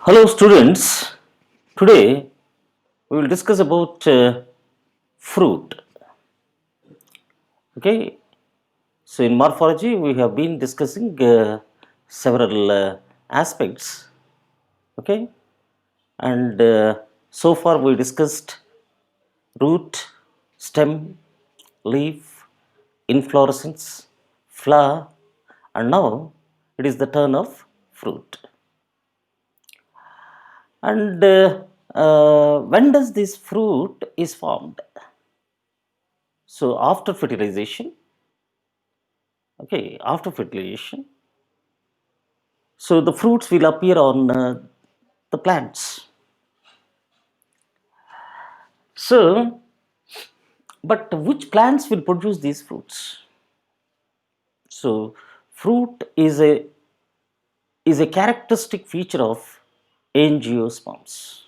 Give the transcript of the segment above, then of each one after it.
Hello students, today we will discuss about fruit. Okay, so in morphology we have been discussing several aspects. Okay, and so far we discussed root, stem, leaf, inflorescence, flower, and now it is the turn of fruit. And when does this fruit is formed? So after fertilization, after fertilization, so the fruits will appear on the plants. So, but which plants will produce these fruits? So, fruit is a characteristic feature of angiosperms.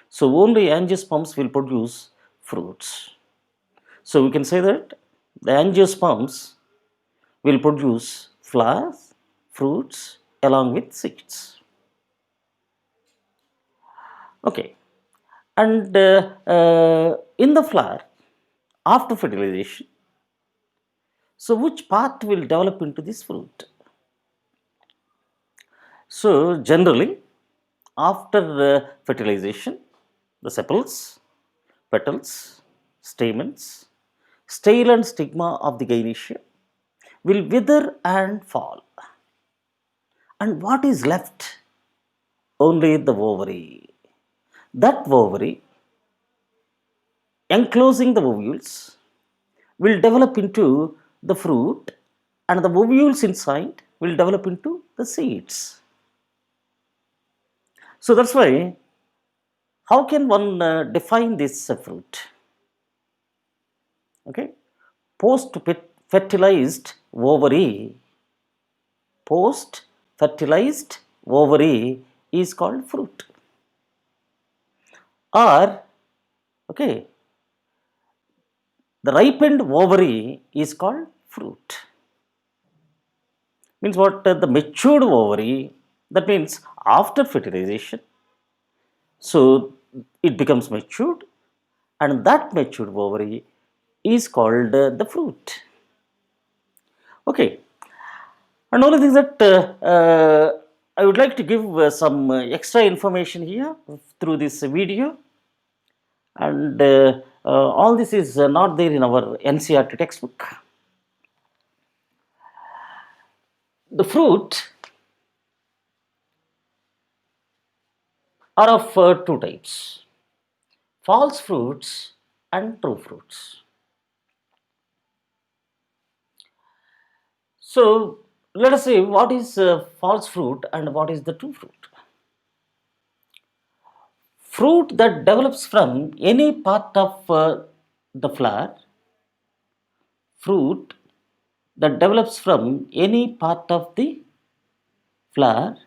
So, only angiosperms will produce fruits. So, we can say that the angiosperms will produce flowers, fruits along with seeds. Okay, and in the flower, after fertilization, so which part will develop into this fruit? So generally, after fertilization, the sepals, petals, stamens, style and stigma of the gynoecium will wither and fall. And what is left? Only the ovary. That ovary, enclosing the ovules, will develop into the fruit, and the ovules inside will develop into the seeds. So that's why, how can one define this fruit? Okay, post fertilized ovary, post fertilized ovary is called fruit. Or, okay, the ripened ovary is called fruit. Means what? The matured ovary, that means after fertilization, so it becomes matured, and that matured ovary is called the fruit. Okay, and all the things that I would like to give some extra information here through this video, and all this is not there in our NCERT textbook. The fruit are of two types: false fruits and true fruits. So let us see what is false fruit and what is the true fruit. Fruit that develops from any part of the flower, fruit that develops from any part of the flower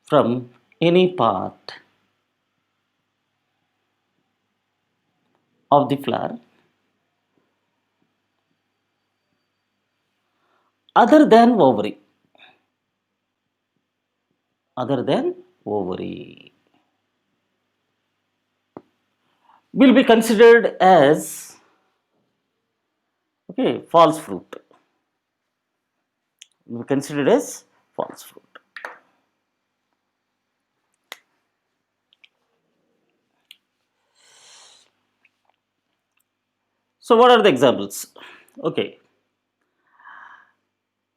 from any part of the flower other than ovary, other than ovary will be considered as false fruit, will be considered as false fruit. So what are the examples? Okay,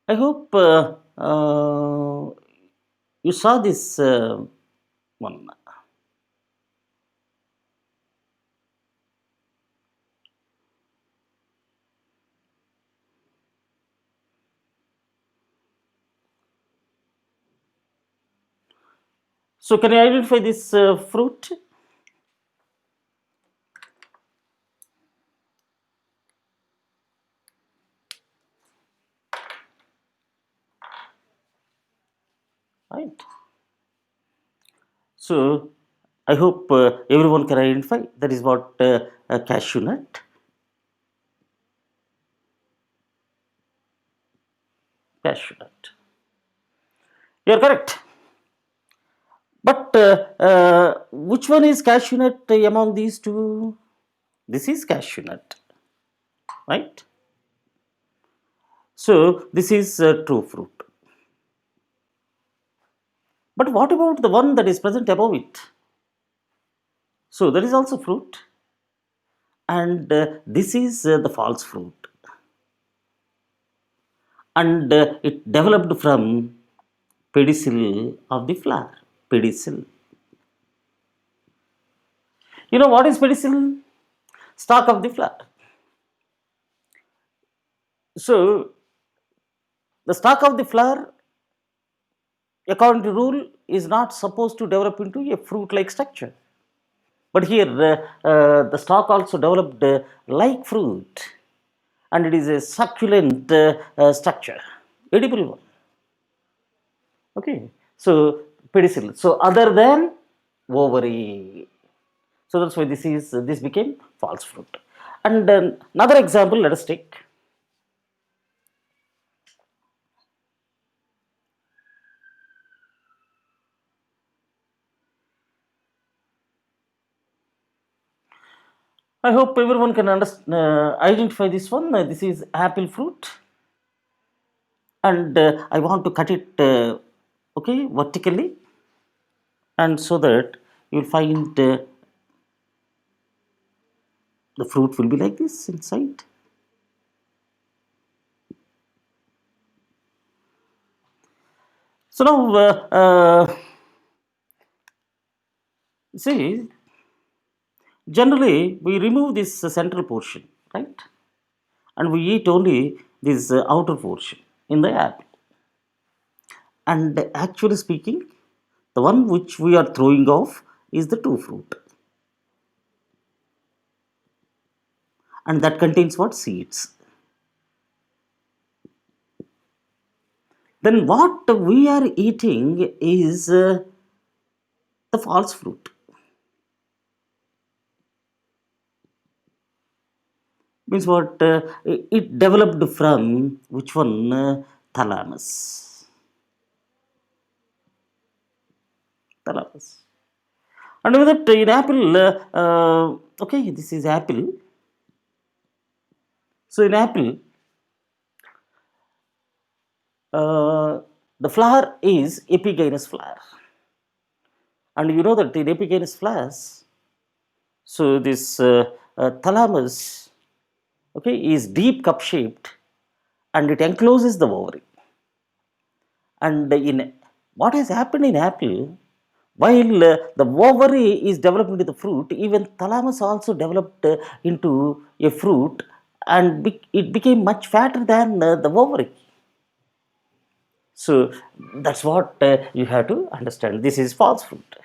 I hope you saw this one. So can you identify this fruit? Right. So I hope everyone can identify. That is what cashew nut. Cashew nut. You're correct. But which one is cashew nut among these two? This is cashew nut, right? So this is true fruit. But what about the one that is present above it? So that is also fruit, and this is the false fruit, and it developed from pedicel of the flower. Pedicel. You know what is pedicel? Stalk of the flower. So the stalk of the flower, according to rule, is not supposed to develop into a fruit-like structure. But here, the stalk also developed like fruit, and it is a succulent structure, edible one. Okay, so pedicel. So other than ovary. So that's why this became false fruit. And another example, let us take. I hope everyone can identify this one. This is apple fruit, and I want to cut it, okay, vertically, and so that you will find the fruit will be like this inside. So now, see, generally we remove this central portion, right, and we eat only this outer portion in the apple. And actually speaking, the one which we are throwing off is the true fruit, and that contains what? Seeds. Then what we are eating is the false fruit. Means what? It developed from which one? Thalamus. Thalamus. And with that, in apple, okay, this is apple. So in apple, uh, the flower is epigynous flower, and you know that in epigynous flowers, so this thalamus, okay, is deep cup shaped, and it encloses the ovary. And in what has happened in apple, while the ovary is developed into the fruit, even thalamus also developed into a fruit, and it became much fatter than the ovary. So that's what you have to understand. This is false fruit.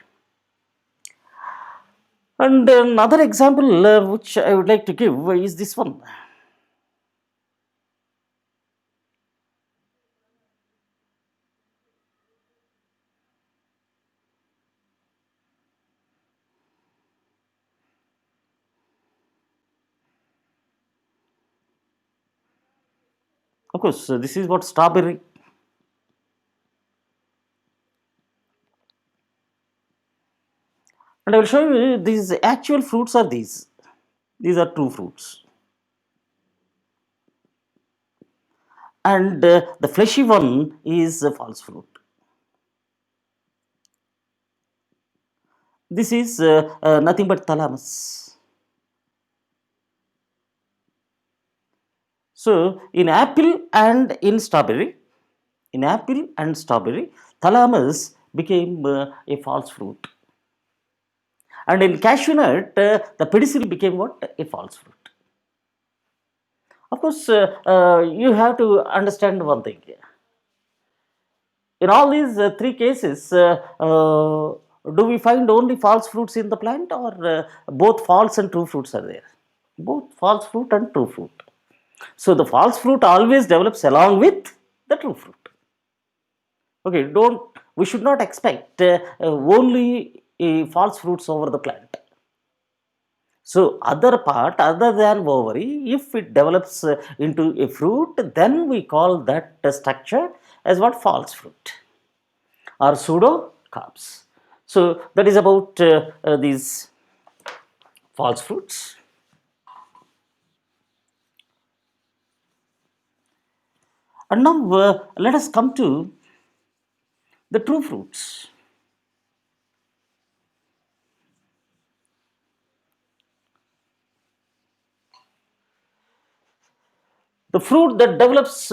And another example which I would like to give is this one. Of course, this is what strawberry. And I will show you these actual fruits are these. These are true fruits. And the fleshy one is a false fruit. This is nothing but thalamus. So in apple and strawberry, thalamus became a false fruit. And in cashew nut, the pedicel became what? A false fruit. Of course, you have to understand one thing. In all these three cases, do we find only false fruits in the plant, or both false and true fruits are there? Both false fruit and true fruit. So the false fruit always develops along with the true fruit. Okay, don't we should not expect only false fruits over the plant. So other part other than ovary, if it develops into a fruit, then we call that structure as what? False fruit or pseudo carps. So that is about these false fruits. And now let us come to the true fruits. The fruit that develops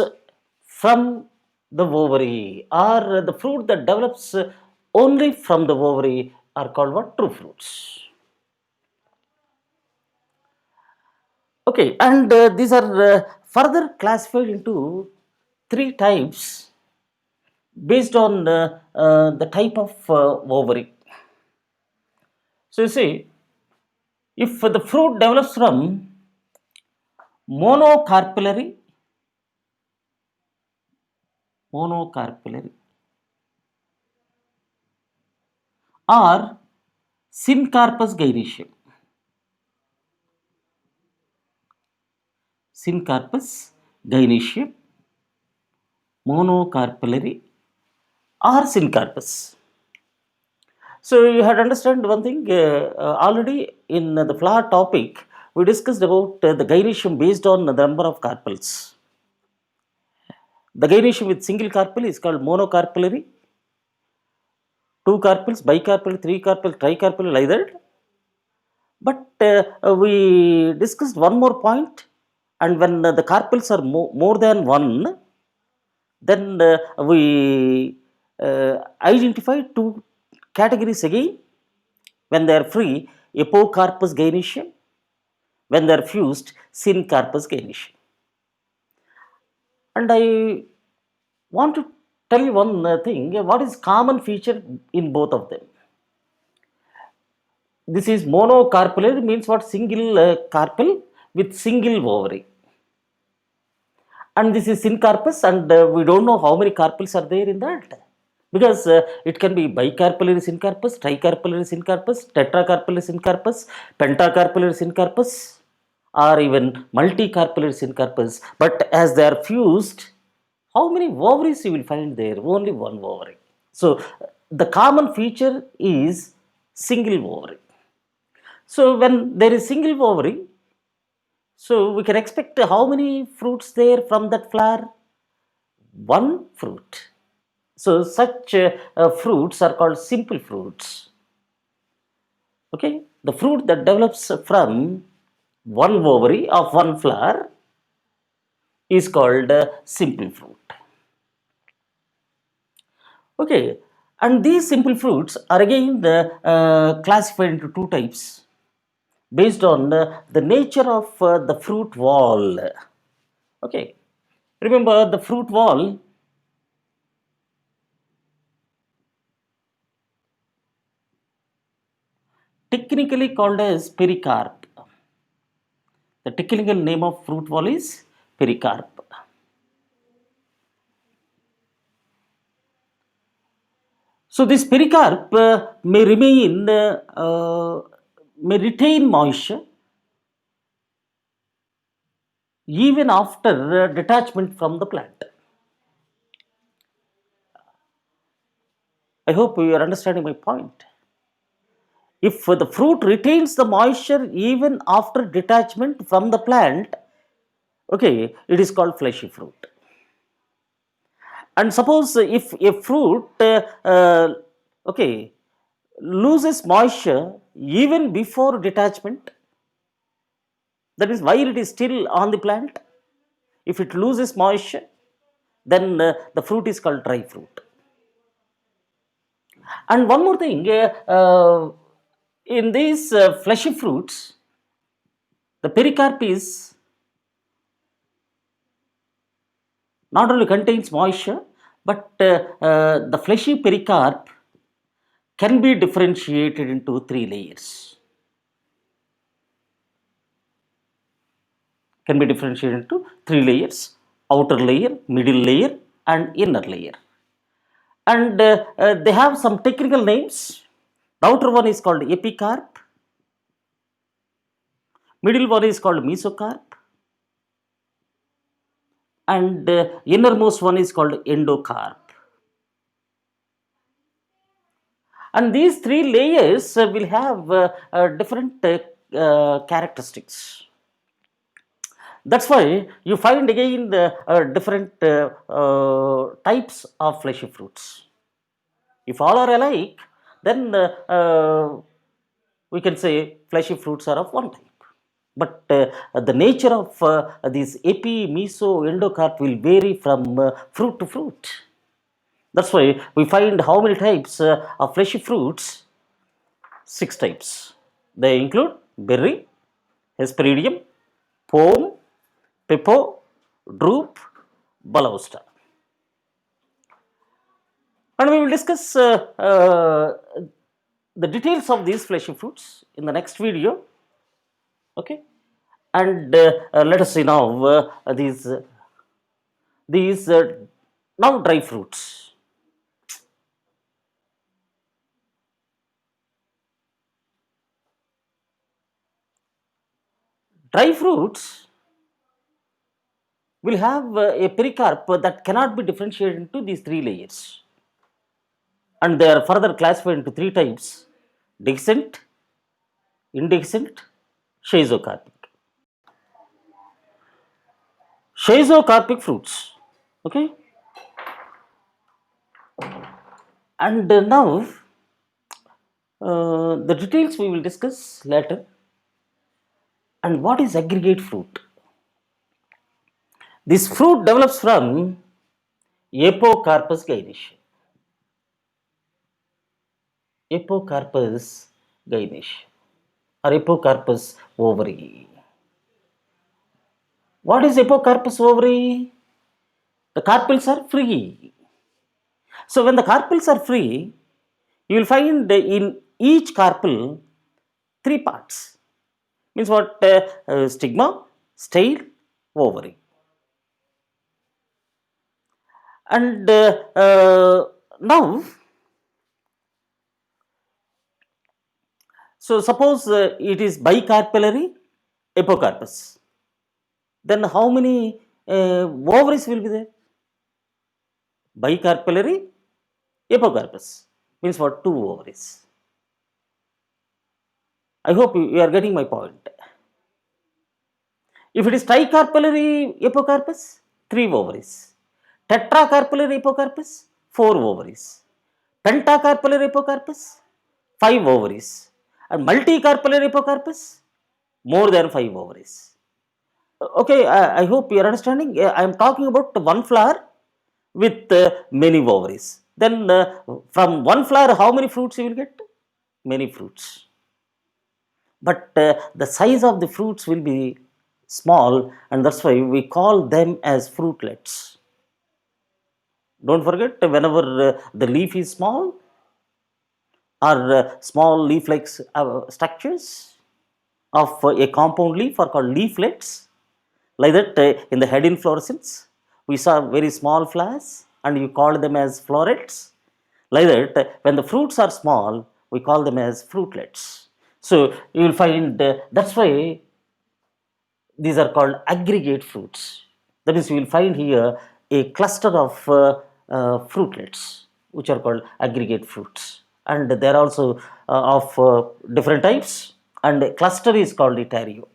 from the ovary, or the fruit that develops only from the ovary, are called what? True fruits. Okay, and these are further classified into three types based on the type of ovary. So you see, if the fruit develops from monocarpellary, monocarpellary or syncarpous gynoecium, syncarpous gynoecium, monocarpellary or syncarpous. So you had to understand one thing, already in the flower topic, we discussed about the gynoecium based on the number of carpels. The gynoecium with single carpel is called monocarpellary, two carpels, bicarpel, three carpel, tricarpel, like that. But we discussed one more point, and when the carpels are more than one, then we identify two categories again. When they are free, apocarpus gynoecium; when they are fused, syncarpus gynoecium. And I want to tell you one thing. What is common feature in both of them? This is monocarpellary, means what? Single carpel with single ovary. And this is syncarpous, and we don't know how many carpels are there in that, because it can be bicarpellary syncarpous, tricarpellary syncarpous, tetracarpellary syncarpous, pentacarpellary syncarpous, or even multicarpellary syncarpous. But as they are fused, how many ovaries you will find there? Only one ovary. So the common feature is single ovary. So when there is single ovary, so we can expect how many fruits there from that flower? One fruit. So such fruits are called simple fruits. Okay, the fruit that develops from one ovary of one flower is called simple fruit. Okay, and these simple fruits are again classified into two types based on the nature of the fruit wall. Okay, remember the fruit wall technically called as pericarp. The technical name of fruit wall is pericarp. So this pericarp may retain moisture even after detachment from the plant. I hope you are understanding my point. If the fruit retains the moisture even after detachment from the plant, okay, it is called fleshy fruit. And suppose if a fruit okay, loses moisture even before detachment, that is while it is still on the plant, if it loses moisture, then the fruit is called dry fruit. And one more thing, in these fleshy fruits, the pericarp is not only contains moisture, but the fleshy pericarp can be differentiated into three layers. Can be differentiated into three layers: outer layer, middle layer, and inner layer. And they have some technical names. The outer one is called epicarp, Middle one is called mesocarp, and innermost one is called endocarp. And these three layers will have different characteristics. That's why you find again the different types of fleshy fruits. If all are alike, then we can say fleshy fruits are of one type. But the nature of these epi, meso, endocarp will vary from fruit to fruit. That's why we find how many types of fleshy fruits? Six types. They include berry, hesperidium, pome, pepo, drupe, balausta. And we will discuss the details of these fleshy fruits in the next video. Okay, and let us see now these now dry fruits. Dry fruits will have a pericarp that cannot be differentiated into these three layers, and they are further classified into three types: dehiscent, indehiscent, schizocarpic. Schizocarpic fruits. Okay, and now the details we will discuss later. And what is aggregate fruit? This fruit develops from Apocarpus gynaece. Apocarpus gynaece or Apocarpus ovary. What is Apocarpus ovary? The carpels are free. So when the carpels are free, you will find in each carpel three parts. Means what? Stigma, style, ovary. And now, so suppose it is bicarpellary apocarpus. Then how many ovaries will be there? Bicarpellary apocarpus means what? Two ovaries. I hope you are getting my point. If it is tricarpellary apocarpus, three ovaries. Tetracarpellary apocarpus, four ovaries. Pentacarpellary apocarpus, five ovaries. And multicarpellary apocarpus, more than five ovaries. Okay, I hope you are understanding. I am talking about one flower with many ovaries. Then from one flower, how many fruits you will get? Many fruits. But the size of the fruits will be small, and that's why we call them as fruitlets. Don't forget, whenever the leaf is small or small leaf-like structures of a compound leaf are called leaflets. Like that, in the head inflorescence, we saw very small flowers and you call them as florets. Like that, when the fruits are small, we call them as fruitlets. So you will find that's why these are called aggregate fruits. That means you will find here a cluster of fruitlets, which are called aggregate fruits. And they are also of different types, and a cluster is called etario.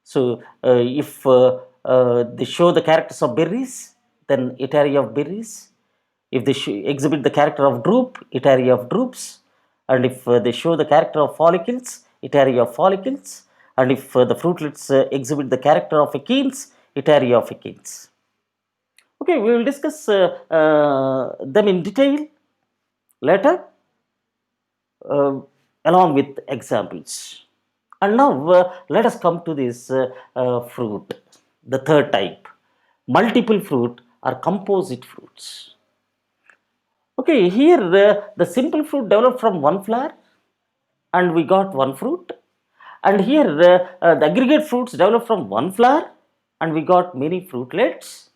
So, if they show the characters of berries, then etaria of berries. If they exhibit the character of drupe, etaria of drupes. And if they show the character of follicles, etaria of follicles. And if the fruitlets exhibit the character of achenes, etaria of achenes. Okay, we will discuss them in detail later, uh, along with examples. And now let us come to this fruit, the third type, multiple fruit or composite fruits. Okay, here the simple fruit developed from one flower and we got one fruit. And here the aggregate fruits developed from one flower and we got many fruitlets.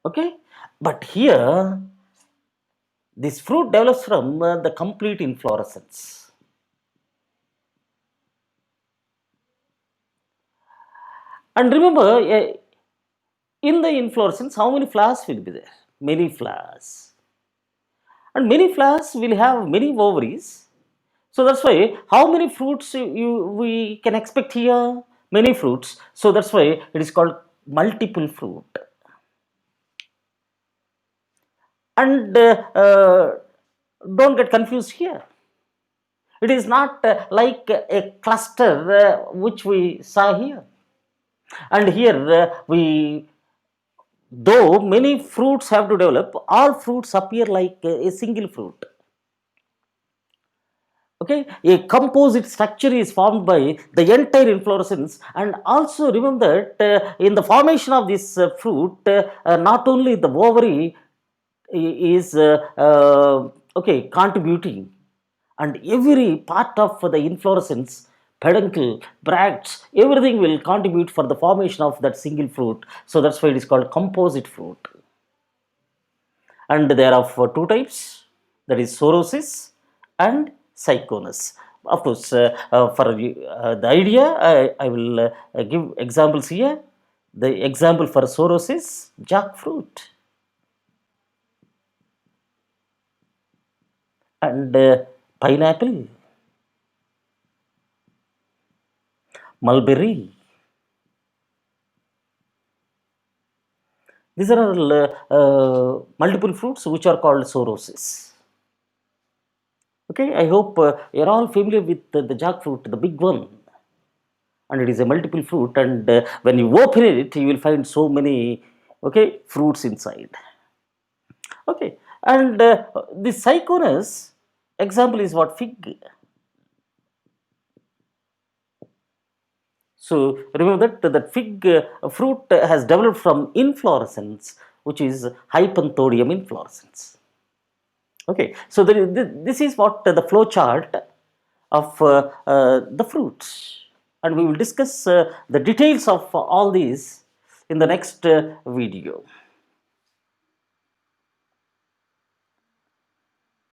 Okay, but here this fruit develops from the complete inflorescence. And remember, in the inflorescence, how many flowers will be there? Many flowers. And many flowers will have many ovaries. So that's why how many fruits we can expect here? Many fruits. So that's why it is called multiple fruit. And don't get confused here. It is not like a cluster which we saw here. And here though many fruits have to develop, all fruits appear like a single fruit. Okay, a composite structure is formed by the entire inflorescence, and also remember that in the formation of this fruit, not only the ovary is okay contributing, and every part of the inflorescence, peduncle, bracts, everything will contribute for the formation of that single fruit. So that's why it is called composite fruit. And there are two types, that is sorosis and psychonus. Of course, for the idea, I will give examples here. The example for sorosis, jackfruit, and pineapple, mulberry. These are all multiple fruits which are called sorosis. Okay, I hope you're all familiar with the jackfruit, the big one, and it is a multiple fruit. And when you open it, you will find so many fruits inside. Okay, and the psychonus example is what, fig. So remember that fig fruit has developed from inflorescence, which is hypanthodium inflorescence. Okay, so this is what the flow chart of the fruits, and we will discuss the details of all these in the next video.